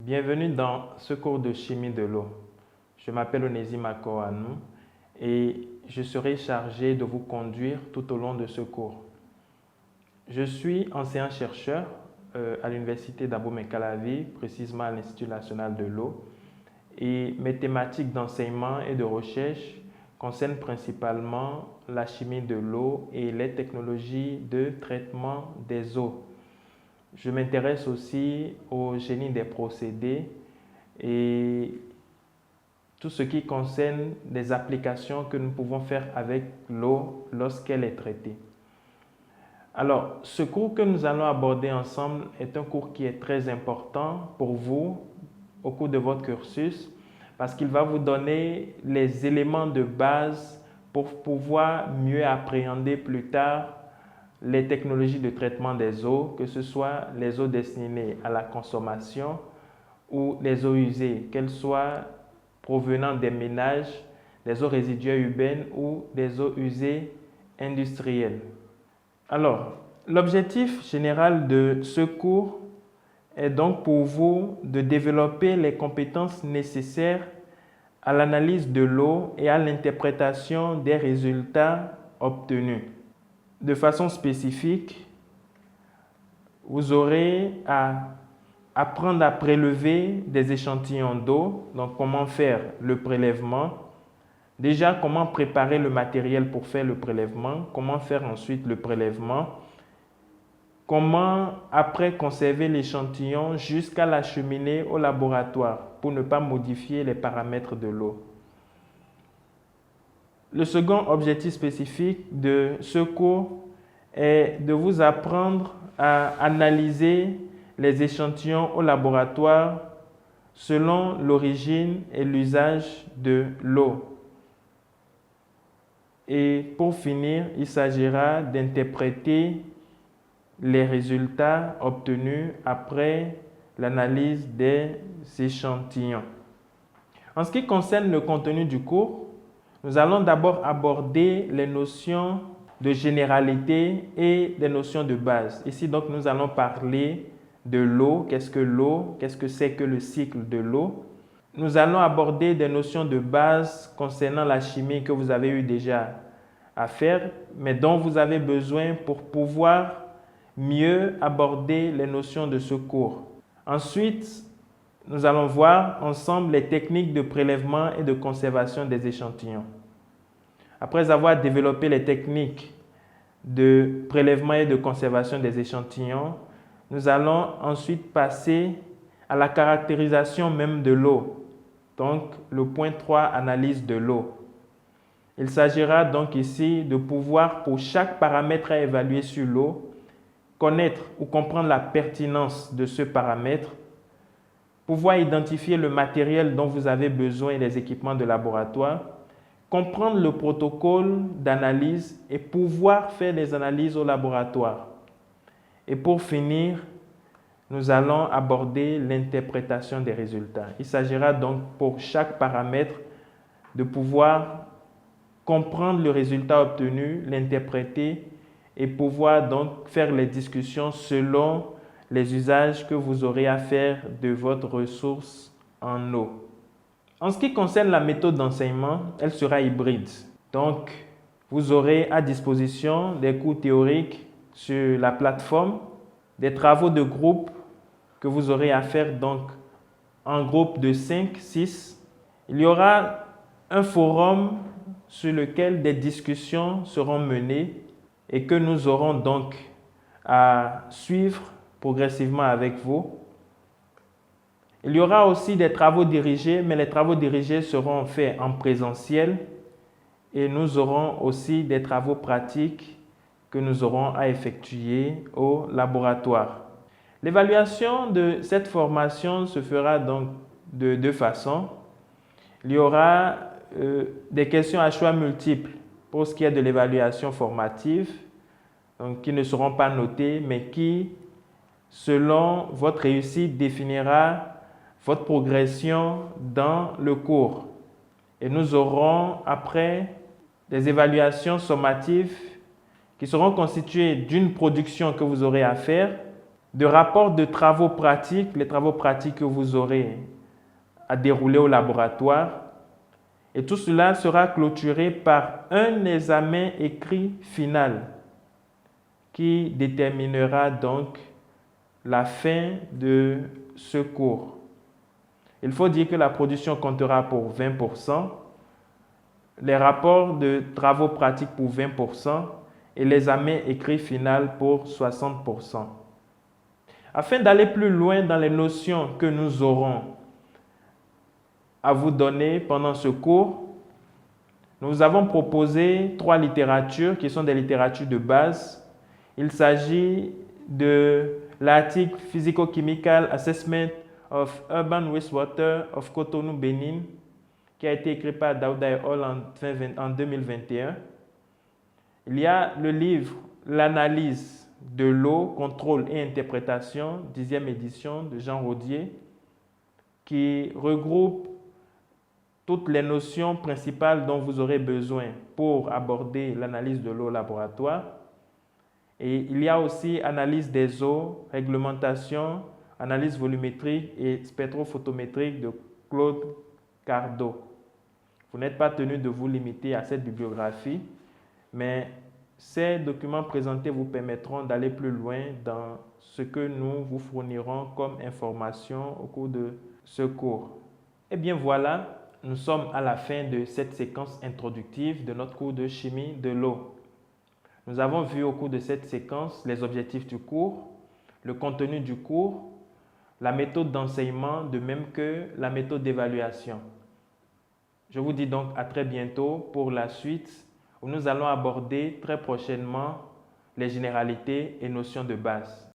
Bienvenue dans ce cours de chimie de l'eau. Je m'appelle Onésime Akohanou et je serai chargé de vous conduire tout au long de ce cours. Je suis enseignant-chercheur à l'université d'Abomey-Calavi, précisément à l'Institut national de l'eau, et mes thématiques d'enseignement et de recherche concernent principalement la chimie de l'eau et les technologies de traitement des eaux. Je m'intéresse aussi au génie des procédés et tout ce qui concerne des applications que nous pouvons faire avec l'eau lorsqu'elle est traitée. Alors, ce cours que nous allons aborder ensemble est un cours qui est très important pour vous au cours de votre cursus parce qu'il va vous donner les éléments de base pour pouvoir mieux appréhender plus tard les technologies de traitement des eaux, que ce soit les eaux destinées à la consommation ou les eaux usées, qu'elles soient provenant des ménages, des eaux résiduelles urbaines ou des eaux usées industrielles. Alors, l'objectif général de ce cours est donc pour vous de développer les compétences nécessaires à l'analyse de l'eau et à l'interprétation des résultats obtenus. De façon spécifique, vous aurez à apprendre à prélever des échantillons d'eau, donc comment faire le prélèvement, déjà comment préparer le matériel pour faire le prélèvement, comment faire ensuite le prélèvement, comment après conserver l'échantillon jusqu'à l'acheminer au laboratoire pour ne pas modifier les paramètres de l'eau. Le second objectif spécifique de ce cours est de vous apprendre à analyser les échantillons au laboratoire selon l'origine et l'usage de l'eau. Et pour finir, il s'agira d'interpréter les résultats obtenus après l'analyse des échantillons. En ce qui concerne le contenu du cours, nous allons d'abord aborder les notions de généralité et des notions de base. Ici, donc, nous allons parler de l'eau. Qu'est-ce que l'eau? Qu'est-ce que c'est que le cycle de l'eau? Nous allons aborder des notions de base concernant la chimie que vous avez eu déjà à faire, mais dont vous avez besoin pour pouvoir mieux aborder les notions de ce cours. Ensuite, nous allons voir ensemble les techniques de prélèvement et de conservation des échantillons. Après avoir développé les techniques de prélèvement et de conservation des échantillons, nous allons ensuite passer à la caractérisation même de l'eau. Donc, le point 3, analyse de l'eau. Il s'agira donc ici de pouvoir, pour chaque paramètre à évaluer sur l'eau, connaître ou comprendre la pertinence de ce paramètre, pouvoir identifier le matériel dont vous avez besoin et les équipements de laboratoire, comprendre le protocole d'analyse et pouvoir faire des analyses au laboratoire. Et pour finir, nous allons aborder l'interprétation des résultats. Il s'agira donc pour chaque paramètre de pouvoir comprendre le résultat obtenu, l'interpréter et pouvoir donc faire les discussions selon les usages que vous aurez à faire de votre ressource en eau. En ce qui concerne la méthode d'enseignement, elle sera hybride. Donc, vous aurez à disposition des cours théoriques sur la plateforme, des travaux de groupe que vous aurez à faire donc en groupe de 5, 6. Il y aura un forum sur lequel des discussions seront menées et que nous aurons donc à suivre progressivement avec vous. Il y aura aussi des travaux dirigés, mais les travaux dirigés seront faits en présentiel et nous aurons aussi des travaux pratiques que nous aurons à effectuer au laboratoire. L'évaluation de cette formation se fera donc de deux façons. Il y aura des questions à choix multiples pour ce qui est de l'évaluation formative, donc qui ne seront pas notées, mais qui, selon votre réussite, définira votre progression dans le cours. Et nous aurons après des évaluations sommatives qui seront constituées d'une production que vous aurez à faire de rapport de travaux pratiques, les travaux pratiques que vous aurez à dérouler au laboratoire. Et tout cela sera clôturé par un examen écrit final qui déterminera donc la fin de ce cours. Il faut dire que la production comptera pour 20%, les rapports de travaux pratiques pour 20% et l'examen écrit final pour 60%. Afin d'aller plus loin dans les notions que nous aurons à vous donner pendant ce cours, nous avons proposé 3 littératures qui sont des littératures de base. Il s'agit de l'article Physico-Chemical Assessment of Urban Wastewater of Cotonou, Bénin, qui a été écrit par Daouda et al. En 2021. Il y a le livre L'analyse de l'eau, contrôle et interprétation, 10e édition de Jean Rodier, qui regroupe toutes les notions principales dont vous aurez besoin pour aborder l'analyse de l'eau au laboratoire. Et il y a aussi analyse des eaux, réglementation, analyse volumétrique et spectrophotométrique de Claude Cardot. Vous n'êtes pas tenu de vous limiter à cette bibliographie, mais ces documents présentés vous permettront d'aller plus loin dans ce que nous vous fournirons comme information au cours de ce cours. Et bien voilà, nous sommes à la fin de cette séquence introductive de notre cours de chimie de l'eau. Nous avons vu au cours de cette séquence les objectifs du cours, le contenu du cours, la méthode d'enseignement, de même que la méthode d'évaluation. Je vous dis donc à très bientôt pour la suite où nous allons aborder très prochainement les généralités et notions de base.